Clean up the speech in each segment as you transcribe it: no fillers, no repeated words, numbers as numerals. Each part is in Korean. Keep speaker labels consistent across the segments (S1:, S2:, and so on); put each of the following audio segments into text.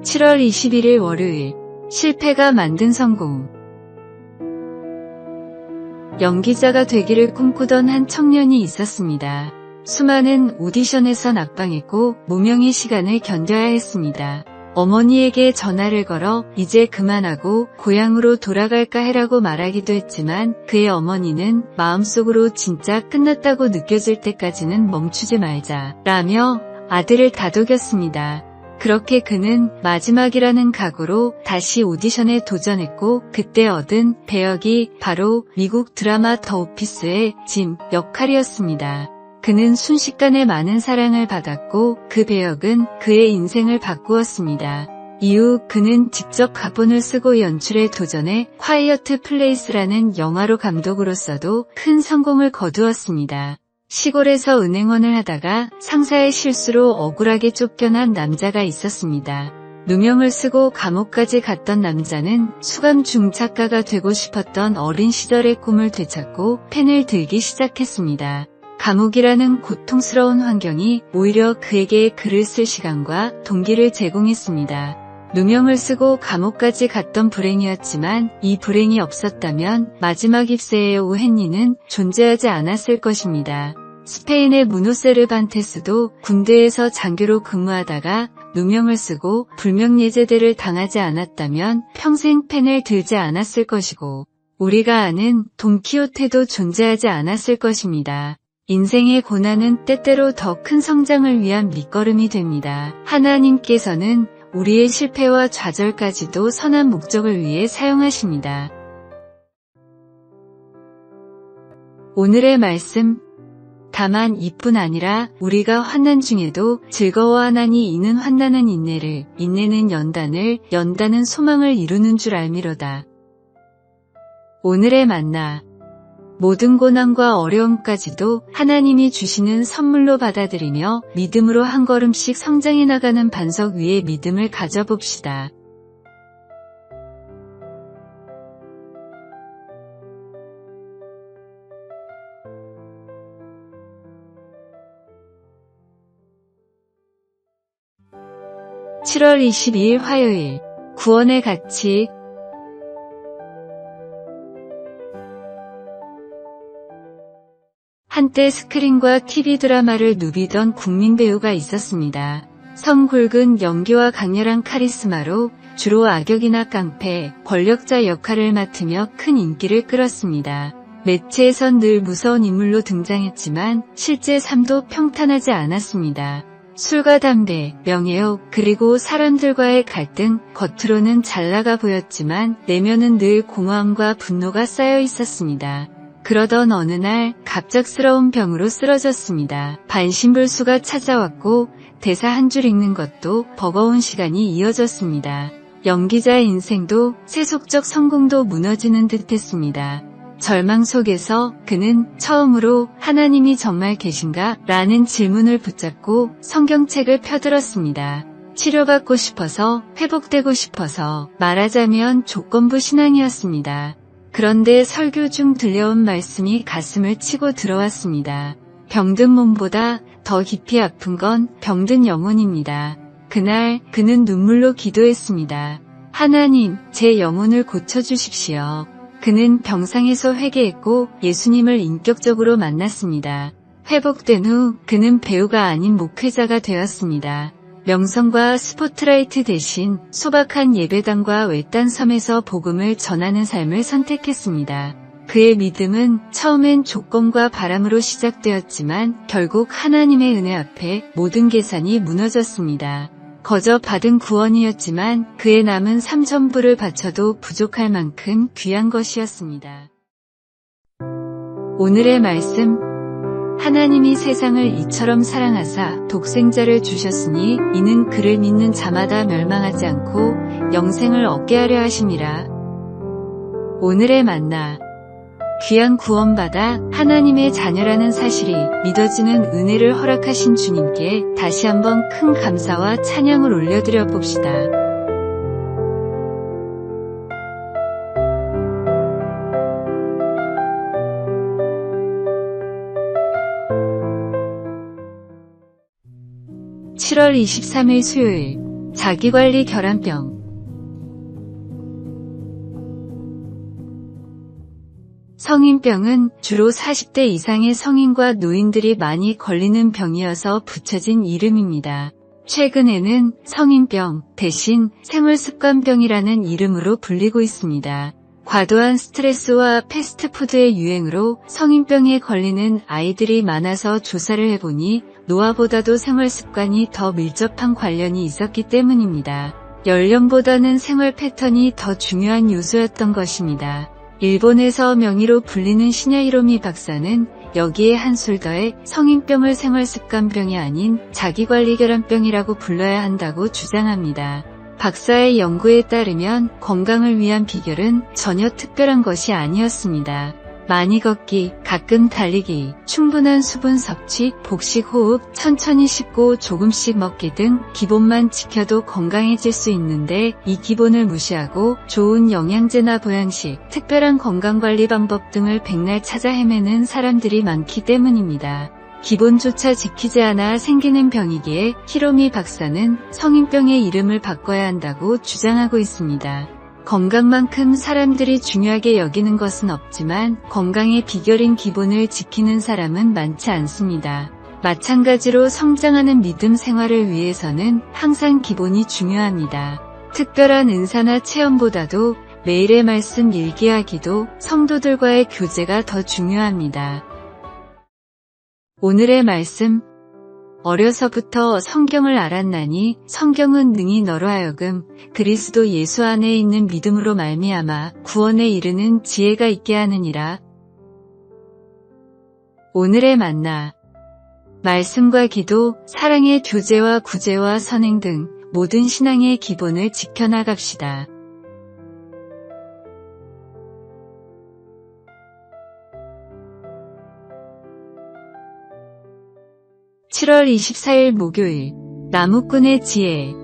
S1: 7월 21일 월요일, 실패가 만든 성공. 연기자가 되기를 꿈꾸던 한 청년이 있었습니다. 수많은 오디션에서 낙방했고 무명의 시간을 견뎌야 했습니다. 어머니에게 전화를 걸어 이제 그만하고 고향으로 돌아갈까 해라고 말하기도 했지만 그의 어머니는 마음속으로 진짜 끝났다고 느껴질 때까지는 멈추지 말자 라며 아들을 다독였습니다. 그렇게 그는 마지막이라는 각오로 다시 오디션에 도전했고 그때 얻은 배역이 바로 미국 드라마 더 오피스의 짐 역할이었습니다. 그는 순식간에 많은 사랑을 받았고 그 배역은 그의 인생을 바꾸었습니다. 이후 그는 직접 각본을 쓰고 연출에 도전해 콰이어트 플레이스라는 영화로 감독으로서도 큰 성공을 거두었습니다. 시골에서 은행원을 하다가 상사의 실수로 억울하게 쫓겨난 남자가 있었습니다. 누명을 쓰고 감옥까지 갔던 남자는 수감 중 작가가 되고 싶었던 어린 시절의 꿈을 되찾고 펜을 들기 시작했습니다. 감옥이라는 고통스러운 환경이 오히려 그에게 글을 쓸 시간과 동기를 제공했습니다. 누명을 쓰고 감옥까지 갔던 불행이었지만 이 불행이 없었다면 마지막 입세의 오헨리는 존재하지 않았을 것입니다. 스페인의 무노세르반테스도 군대에서 장교로 근무하다가 누명을 쓰고 불명예제대를 당하지 않았다면 평생 펜을 들지 않았을 것이고 우리가 아는 돈키호테도 존재하지 않았을 것입니다. 인생의 고난은 때때로 더 큰 성장을 위한 밑거름이 됩니다. 하나님께서는 우리의 실패와 좌절까지도 선한 목적을 위해 사용하십니다. 오늘의 말씀. 다만 이뿐 아니라 우리가 환난 중에도 즐거워하나니 이는 환난은 인내를, 인내는 연단을, 연단은 소망을 이루는 줄 알미로다. 오늘의 만나. 모든 고난과 어려움까지도 하나님이 주시는 선물로 받아들이며 믿음으로 한 걸음씩 성장해 나가는 반석 위에 믿음을 가져봅시다. (7월 22일) 화요일. 구원의 가치. 한때 스크린과 TV 드라마를 누비던 국민 배우가 있었습니다. 성 굵은 연기와 강렬한 카리스마로 주로 악역이나 깡패, 권력자 역할을 맡으며 큰 인기를 끌었습니다. 매체에선 늘 무서운 인물로 등장했지만 실제 삶도 평탄하지 않았습니다. 술과 담배, 명예욕, 그리고 사람들과의 갈등, 겉으로는 잘나가 보였지만 내면은 늘 공허함과 분노가 쌓여 있었습니다. 그러던 어느 날 갑작스러운 병으로 쓰러졌습니다. 반신불수가 찾아왔고 대사 한 줄 읽는 것도 버거운 시간이 이어졌습니다. 연기자의 인생도 세속적 성공도 무너지는 듯했습니다. 절망 속에서 그는 처음으로 하나님이 정말 계신가? 라는 질문을 붙잡고 성경책을 펴들었습니다. 치료받고 싶어서, 회복되고 싶어서, 말하자면 조건부 신앙이었습니다. 그런데 설교 중 들려온 말씀이 가슴을 치고 들어왔습니다. 병든 몸보다 더 깊이 아픈 건 병든 영혼입니다. 그날 그는 눈물로 기도했습니다. 하나님, 제 영혼을 고쳐주십시오. 그는 병상에서 회개했고 예수님을 인격적으로 만났습니다. 회복된 후 그는 배우가 아닌 목회자가 되었습니다. 명성과 스포트라이트 대신 소박한 예배당과 외딴 섬에서 복음을 전하는 삶을 선택했습니다. 그의 믿음은 처음엔 조건과 바람으로 시작되었지만 결국 하나님의 은혜 앞에 모든 계산이 무너졌습니다. 거저 받은 구원이었지만 그의 남은 삶 전부를 바쳐도 부족할 만큼 귀한 것이었습니다. 오늘의 말씀. 하나님이 세상을 이처럼 사랑하사 독생자를 주셨으니 이는 그를 믿는 자마다 멸망하지 않고 영생을 얻게 하려 하심이라. 오늘의 만나. 귀한 구원받아 하나님의 자녀라는 사실이 믿어지는 은혜를 허락하신 주님께 다시 한번 큰 감사와 찬양을 올려드려 봅시다. (7월 23일) 수요일. 자기관리 결함병. 성인병은 주로 40대 이상의 성인과 노인들이 많이 걸리는 병이어서 붙여진 이름입니다. 최근에는 성인병 대신 생활습관병이라는 이름으로 불리고 있습니다. 과도한 스트레스와 패스트푸드의 유행으로 성인병에 걸리는 아이들이 많아서 조사를 해보니 노화보다도 생활습관이 더 밀접한 관련이 있었기 때문입니다. 연령보다는 생활 패턴이 더 중요한 요소였던 것입니다. 일본에서 명의로 불리는 시냐 히로미 박사는 여기에 한술 더해 성인병을 생활습관병이 아닌 자기관리결함병이라고 불러야 한다고 주장합니다. 박사의 연구에 따르면 건강을 위한 비결은 전혀 특별한 것이 아니었습니다. 많이 걷기, 가끔 달리기, 충분한 수분 섭취, 복식 호흡, 천천히 씻고 조금씩 먹기 등 기본만 지켜도 건강해질 수 있는데 이 기본을 무시하고 좋은 영양제나 보양식, 특별한 건강관리 방법 등을 백날 찾아 헤매는 사람들이 많기 때문입니다. 기본조차 지키지 않아 생기는 병이기에 히로미 박사는 성인병의 이름을 바꿔야 한다고 주장하고 있습니다. 건강만큼 사람들이 중요하게 여기는 것은 없지만 건강의 비결인 기본을 지키는 사람은 많지 않습니다. 마찬가지로 성장하는 믿음 생활을 위해서는 항상 기본이 중요합니다. 특별한 은사나 체험보다도 매일의 말씀 일기하기도 성도들과의 교제가 더 중요합니다. 오늘의 말씀. 어려서부터 성경을 알았나니 성경은 능히 너로 하여금 그리스도 예수 안에 있는 믿음으로 말미암아 구원에 이르는 지혜가 있게 하느니라. 오늘의 만나. 말씀과 기도, 사랑의 교제와 구제와 선행 등 모든 신앙의 기본을 지켜나갑시다. 7월 24일 목요일. 나무꾼의 지혜.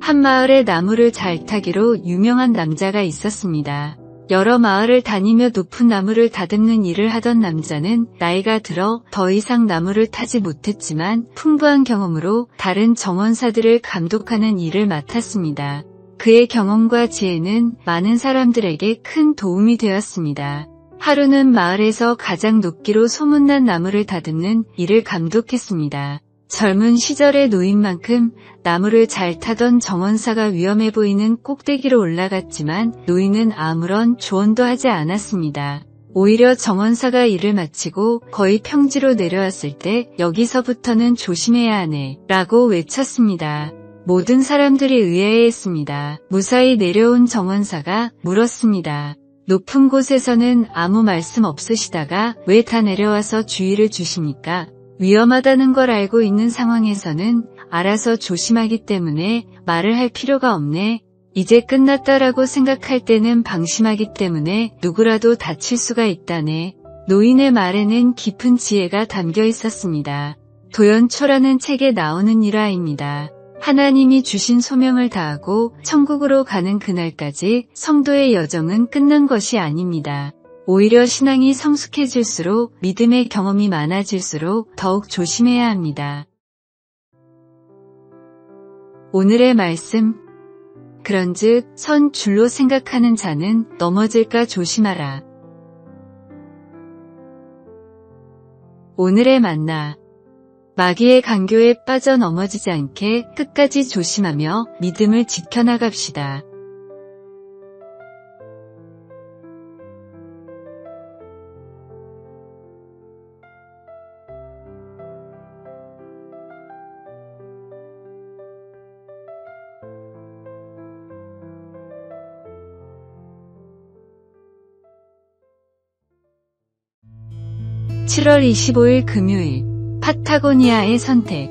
S1: 한 마을에 나무를 잘 타기로 유명한 남자가 있었습니다. 여러 마을을 다니며 높은 나무를 다듬는 일을 하던 남자는 나이가 들어 더 이상 나무를 타지 못했지만 풍부한 경험으로 다른 정원사들을 감독하는 일을 맡았습니다. 그의 경험과 지혜는 많은 사람들에게 큰 도움이 되었습니다. 하루는 마을에서 가장 높기로 소문난 나무를 다듬는 일을 감독했습니다. 젊은 시절의 노인만큼 나무를 잘 타던 정원사가 위험해 보이는 꼭대기로 올라갔지만 노인은 아무런 조언도 하지 않았습니다. 오히려 정원사가 일을 마치고 거의 평지로 내려왔을 때 여기서부터는 조심해야 하네 라고 외쳤습니다. 모든 사람들이 의아해했습니다. 무사히 내려온 정원사가 물었습니다. 높은 곳에서는 아무 말씀 없으시다가 왜 다 내려와서 주의를 주십니까? 위험하다는 걸 알고 있는 상황에서는 알아서 조심하기 때문에 말을 할 필요가 없네. 이제 끝났다라고 생각할 때는 방심하기 때문에 누구라도 다칠 수가 있다네. 노인의 말에는 깊은 지혜가 담겨 있었습니다. 도연초라는 책에 나오는 일화입니다. 하나님이 주신 소명을 다하고 천국으로 가는 그날까지 성도의 여정은 끝난 것이 아닙니다. 오히려 신앙이 성숙해질수록 믿음의 경험이 많아질수록 더욱 조심해야 합니다. 오늘의 말씀. 그런즉 선 줄로 생각하는 자는 넘어질까 조심하라. 오늘의 만나. 마귀의 간교에 빠져 넘어지지 않게 끝까지 조심하며 믿음을 지켜나갑시다. (7월 25일) 금요일. 파타고니아의 선택.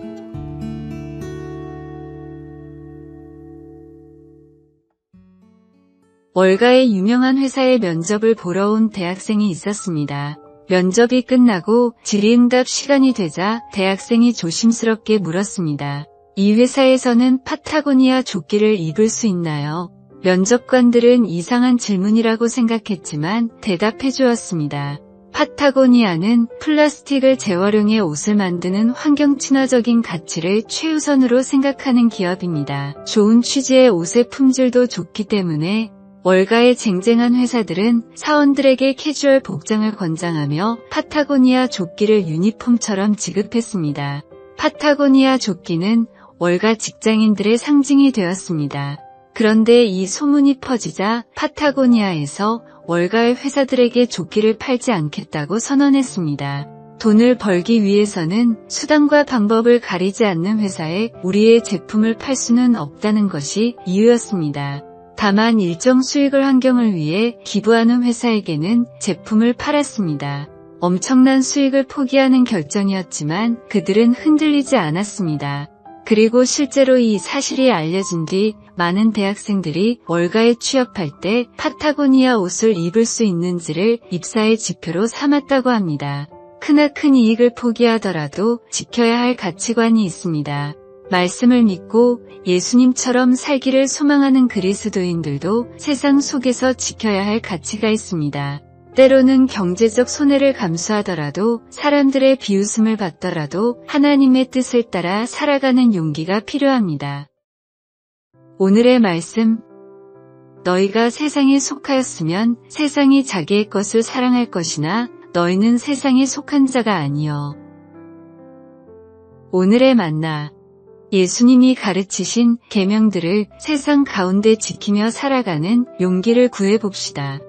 S1: 월가의 유명한 회사에 면접을 보러 온 대학생이 있었습니다. 면접이 끝나고 질의응답 시간이 되자 대학생이 조심스럽게 물었습니다. 이 회사에서는 파타고니아 조끼를 입을 수 있나요? 면접관들은 이상한 질문이라고 생각했지만 대답해 주었습니다. 파타고니아는 플라스틱을 재활용해 옷을 만드는 환경 친화적인 가치를 최우선으로 생각하는 기업입니다. 좋은 취지의 옷의 품질도 좋기 때문에 월가에 쟁쟁한 회사들은 사원들에게 캐주얼 복장을 권장하며 파타고니아 조끼를 유니폼처럼 지급했습니다. 파타고니아 조끼는 월가 직장인들의 상징이 되었습니다. 그런데 이 소문이 퍼지자 파타고니아에서 월가의 회사들에게 조끼를 팔지 않겠다고 선언했습니다. 돈을 벌기 위해서는 수단과 방법을 가리지 않는 회사에 우리의 제품을 팔 수는 없다는 것이 이유였습니다. 다만 일정 수익을 환경을 위해 기부하는 회사에게는 제품을 팔았습니다. 엄청난 수익을 포기하는 결정이었지만 그들은 흔들리지 않았습니다. 그리고 실제로 이 사실이 알려진 뒤 많은 대학생들이 월가에 취업할 때 파타고니아 옷을 입을 수 있는지를 입사의 지표로 삼았다고 합니다. 크나큰 이익을 포기하더라도 지켜야 할 가치관이 있습니다. 말씀을 믿고 예수님처럼 살기를 소망하는 그리스도인들도 세상 속에서 지켜야 할 가치가 있습니다. 때로는 경제적 손해를 감수하더라도 사람들의 비웃음을 받더라도 하나님의 뜻을 따라 살아가는 용기가 필요합니다. 오늘의 말씀, 너희가 세상에 속하였으면 세상이 자기의 것을 사랑할 것이나 너희는 세상에 속한 자가 아니여. 오늘의 만나, 예수님이 가르치신 계명들을 세상 가운데 지키며 살아가는 용기를 구해봅시다.